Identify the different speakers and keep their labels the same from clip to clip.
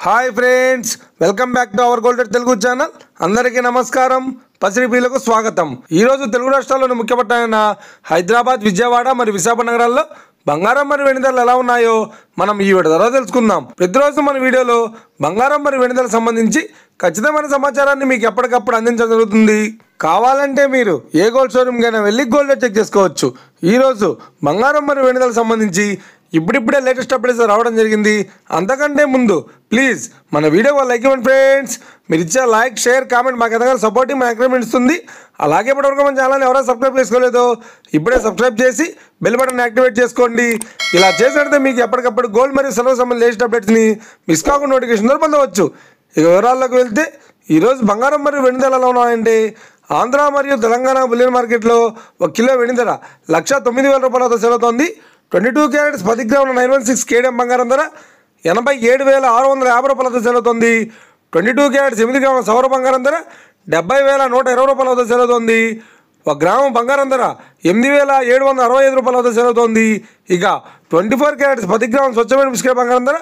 Speaker 1: Hi friends, welcome back to our golden Telugu channel. అందరికీ నమస్కారం. పసిరిపీలకు స్వాగతం. ఈరోజు తెలుగు రాష్ట్రాల్లోని ముఖ్య పట్టణాలైన హైదరాబాద్, విజయవాడ మరియు విశాఖ నగరాల్లో బంగారం మరియు వెండి ధరలు ఎలా ఉన్నాయో మనం ఈ వీడియో ద్వారా తెలుసుకుందాం. ప్రతిరోజు మన వీడియోలో బంగారం మరియు వెండి ధరలకు సంబంధించి ఖచ్చితమైన సమాచారాన్ని మీకు ఎప్పటికప్పుడు అందించడం జరుగుతుంది. కావాలంటే మీరు ఏ గోల్డ్ షోరూమ్కైనా వెళ్ళి గోల్డ్ రేట్ చెక్ చేసుకోవచ్చు. ఈరోజు బంగారం మరియు వెండి ధరలకు సంబంధించి ఇప్పుడిప్పుడే లేటెస్ట్ అప్డేట్స్ రావడం జరిగింది. అంతకంటే ముందు ప్లీజ్ మన వీడియోకి లైక్ ఇవ్వండి ఫ్రెండ్స్. మీరు ఇచ్చే లైక్, షేర్, కామెంట్ మాకు ఎంతగానో సపోర్టింగ్, మన ఎంకరేజ్మెంట్ ఇస్తుంది. అలాగే ఇప్పటివరకు మన ఛానల్ని ఎవరైనా సబ్స్క్రైబ్ చేసుకోలేదో ఇప్పుడే సబ్స్క్రైబ్ చేసి బెల్ బటన్ యాక్టివేట్ చేసుకోండి. ఇలా చేసినట్లయితే మీకు ఎప్పటికప్పుడు గోల్డ్ మరియు సిల్వర్ సంబంధించిన లేటెస్ట్ అప్డేట్స్ని మిస్ కాకుండా నోటిఫికేషన్ ద్వారా పొందవచ్చు. ఇక వివరాల్లోకి వెళ్తే ఈరోజు బంగారం మరియు వెండి ధరలు ఎలా ఉన్నాయంటే, ఆంధ్ర మరియు తెలంగాణ బులియన్ మార్కెట్లో 1 కిలో వెండి ధర 1,09,000 రూపాయలతో సెలవుతోంది. 22 క్యారెట్స్ 10 గ్రాముల 916 కేడిఎం బంగారం ధర 87,650 రూపాయలతో సెలవుతోంది. 22 క్యారెట్స్ 8 గ్రాముల సౌర బంగారం ధర 70,120 రూపాయలతో సెలవుతోంది. 1 గ్రాము బంగారం ధర 8,765 రూపాయలతో సెలవుతోంది. ఇక 24 క్యారెట్స్ 10 గ్రాముల స్వచ్ఛమైన బిస్కెట్ బంగారం ధర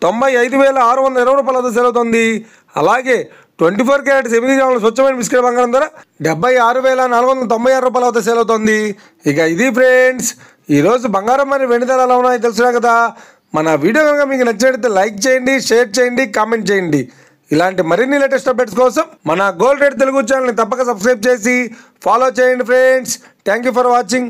Speaker 1: 95,620 రూపాయలతో సెలవుతోంది. అలాగే 24 క్యారెట్స్ 8 గ్రాముల స్వచ్ఛమైన బిస్కెట్ బంగారం ధర 76,496 రూపాయలతో సెలవుతోంది. ఇక ఇది ఫ్రెండ్స్, ఈరోజు బంగారం మరియు వెండి ధరలు ఎలా ఉన్నాయో తెలుసునా కదా. మన వీడియో కనుక మీకు నచ్చినట్లయితే లైక్ చేయండి, షేర్ చేయండి, కామెంట్ చేయండి. ఇలాంటి మరిన్ని లేటెస్ట్ అప్డేట్స్ కోసం మన గోల్డ్ రేట్ తెలుగు ఛానల్ని తప్పక సబ్స్క్రైబ్ చేసి ఫాలో చేయండి friends. Thank you for watching.